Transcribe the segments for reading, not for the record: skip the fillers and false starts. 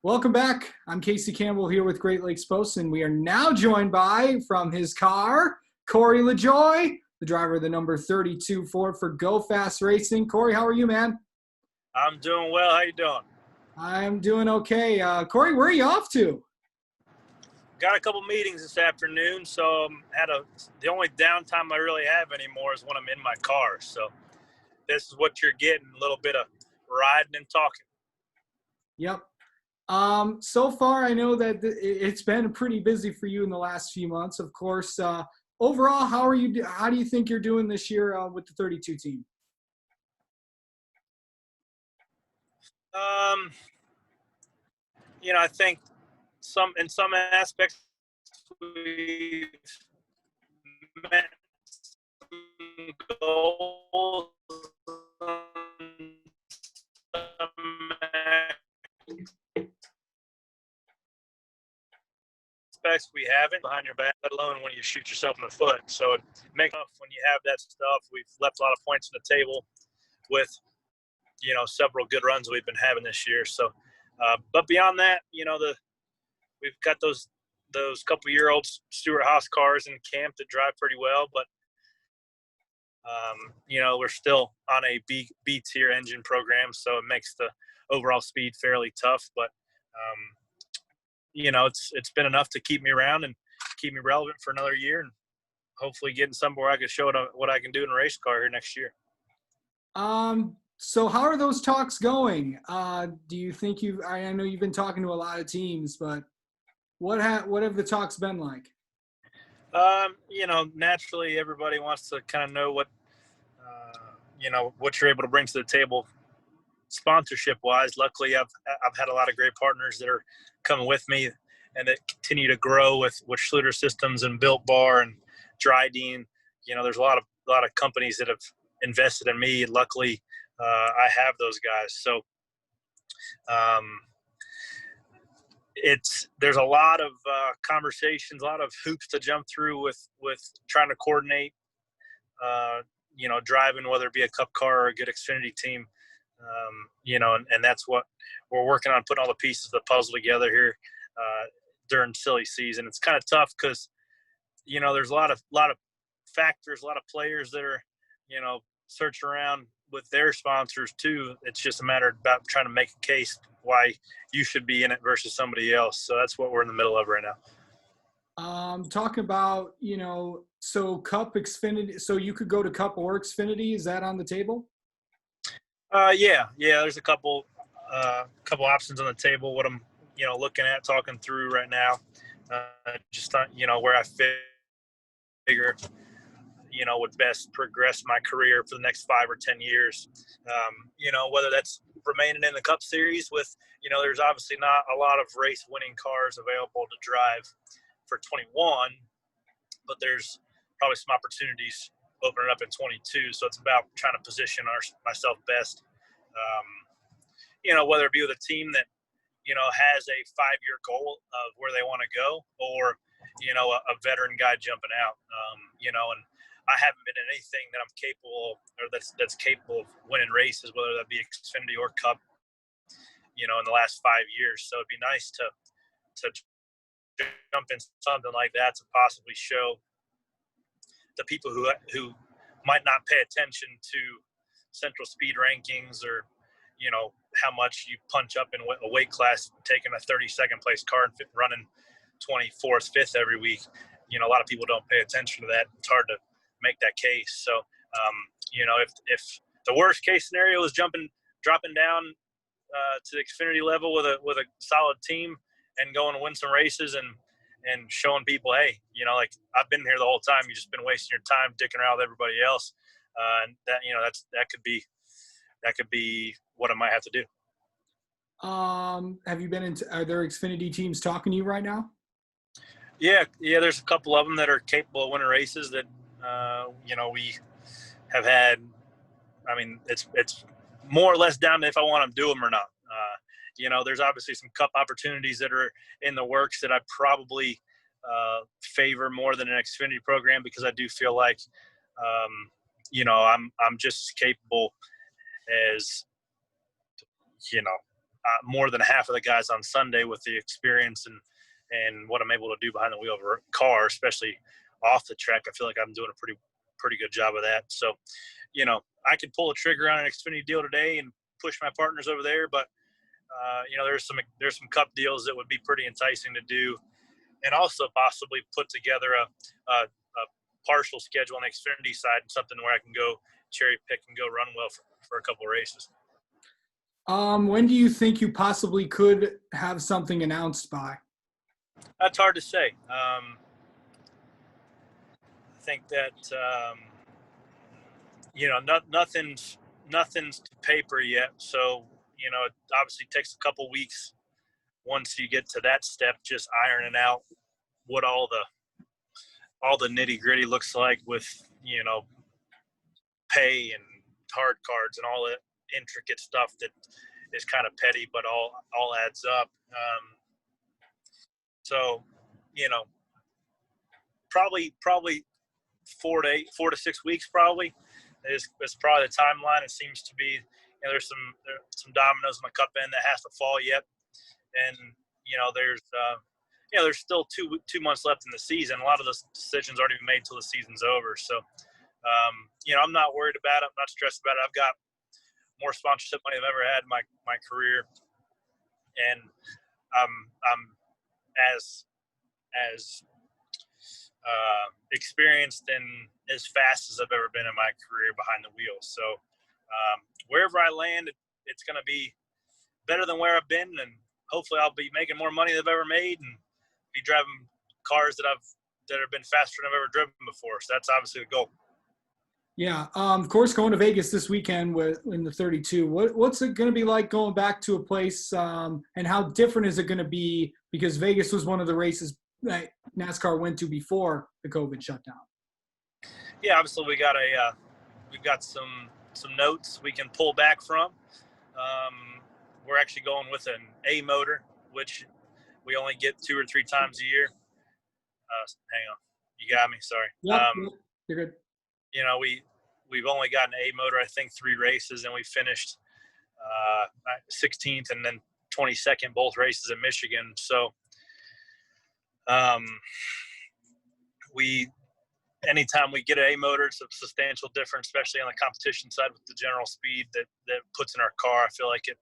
Welcome back. I'm Casey Campbell here with Great Lakes Post, and we are now joined by, from his car, Corey Lajoie, the driver of the number 32 Ford for Go Fast Racing. Corey, how are you, man? I'm doing well. How you doing? I'm doing okay. Corey, where are you off to? Got a couple meetings this afternoon, so the only downtime I really have anymore is when I'm in my car. So this is what you're getting, a little bit of riding and talking. Yep. So far, I know that it's been pretty busy for you in the last few months. Of course, overall, how are you? How do you think you're doing this year with the 32 team? Um, I think in some aspects we've met some goals. Aspects we haven't behind your back, let alone when you shoot yourself in the foot. So it makes up when you have that stuff. We've left a lot of points on the table with several good runs we've been having this year. So, but beyond that, we've got those couple-year-old Stewart Haas cars in camp that drive pretty well, but we're still on a B tier engine program, so it makes the overall speed fairly tough. But it's been enough to keep me around and keep me relevant for another year, and hopefully getting somewhere I can show what I can do in a race car here next year. So how are those talks going? Do you think I know you've been talking to a lot of teams, but what have the talks been like? Naturally everybody wants to kind of know what you're able to bring to the table sponsorship wise. Luckily I've had a lot of great partners that are coming with me and that continue to grow with Schluter Systems and Built Bar and Dryden. There's a lot of companies that have invested in me. Luckily, I have those guys. So there's a lot of conversations, a lot of hoops to jump through with trying to coordinate, driving, whether it be a cup car or a good Xfinity team. And that's what we're working on, putting all the pieces of the puzzle together here during silly season. It's kind of tough because, there's a lot of factors, a lot of players that are, searching around with their sponsors too. It's just a matter about trying to make a case why you should be in it versus somebody else. So that's what we're in the middle of right now. Talking about, so Cup Xfinity, so you could go to Cup or Xfinity. Is that on the table? Yeah. There's a couple options on the table. What I'm, looking at, talking through right now, just where I figure, would best progress my career for the next 5 or 10 years. Whether that's remaining in the Cup Series with, there's obviously not a lot of race winning cars available to drive for 21, but there's probably some opportunities opening up in 22. So it's about trying to position myself best. Whether it be with a team that, has a 5-year goal of where they want to go, or, a veteran guy jumping out, and I haven't been in anything that I'm capable or that's capable of winning races, whether that be Xfinity or Cup, in the last 5 years. So it'd be nice to jump in something like that to possibly show the people who might not pay attention to central speed rankings or, how much you punch up in a weight class, taking a 32nd place car and running 24th, 5th every week. A lot of people don't pay attention to that. It's hard to make that case. So, if the worst case scenario is dropping down to the Xfinity level with a solid team and going to win some races and showing people, hey, like, I've been here the whole time. You've just been wasting your time dicking around with everybody else. And that, that could be what I might have to do. Have you been are there Xfinity teams talking to you right now? Yeah. There's a couple of them that are capable of winning races that, we have had. I mean, it's more or less down to if I want to do them or not. There's obviously some Cup opportunities that are in the works that I probably favor more than an Xfinity program, because I do feel like, I'm just as capable as, more than half of the guys on Sunday with the experience and what I'm able to do behind the wheel of a car, especially off the track. I feel like I'm doing a pretty good job of that. So, I could pull a trigger on an Xfinity deal today and push my partners over there, but there's some cup deals that would be pretty enticing to do, and also possibly put together a partial schedule on the Xfinity side, something where I can go cherry pick and go run well for a couple of races. When do you think you possibly could have something announced by? That's hard to say. I think that nothing's to paper yet. So it obviously takes a couple weeks once you get to that step, just ironing out what all the nitty gritty looks like with pay and hard cards and all that intricate stuff that is kind of petty, but all adds up. So, probably 4 to 6 weeks probably is probably the timeline. It seems to be, there's some dominoes in the cup end that has to fall yet, and there's still 2 months left in the season. A lot of those decisions aren't even made till the season's over. So, I'm not worried about it. I'm not stressed about it. I've got more sponsorship money than I've ever had in my career, and I'm as experienced and as fast as I've ever been in my career behind the wheel. So wherever I land, it's going to be better than where I've been, and hopefully I'll be making more money than I've ever made and be driving cars that have been faster than I've ever driven before. So that's obviously the goal. Yeah, of course, going to Vegas this weekend in the 32. What's it going to be like going back to a place, and how different is it going to be? Because Vegas was one of the races that NASCAR went to before the COVID shutdown. Yeah, obviously we've got some notes we can pull back from. We're actually going with an A motor, which we only get 2 or 3 times a year. Hang on, you got me. Sorry. Yep, you're good. We've only gotten an A motor, I think, 3 races, and we finished 16th and then 22nd both races in Michigan. So anytime we get an A motor, it's a substantial difference, especially on the competition side with the general speed that puts in our car. I feel like it,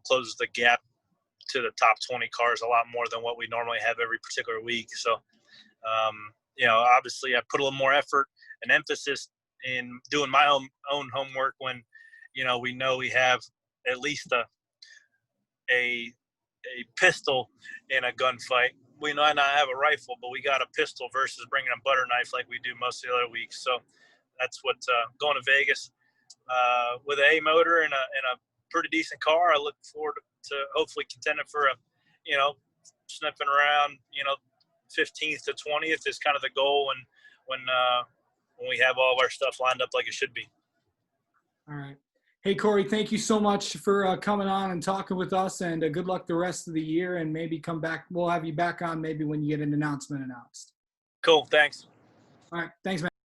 closes the gap to the top 20 cars a lot more than what we normally have every particular week. So, obviously I put a little more effort and emphasis in doing my own homework when, we know we have at least a pistol in a gunfight. We might not have a rifle, but we got a pistol versus bringing a butter knife like we do most of the other weeks. So that's what going to Vegas with an A motor and a pretty decent car. I look forward to hopefully contending for sniffing around 15th to 20th is kind of the goal when we have all of our stuff lined up like it should be. All right. Hey, Corey, thank you so much for coming on and talking with us, and good luck the rest of the year, and maybe come back. We'll have you back on maybe when you get an announcement announced. Cool. Thanks. All right. Thanks, man.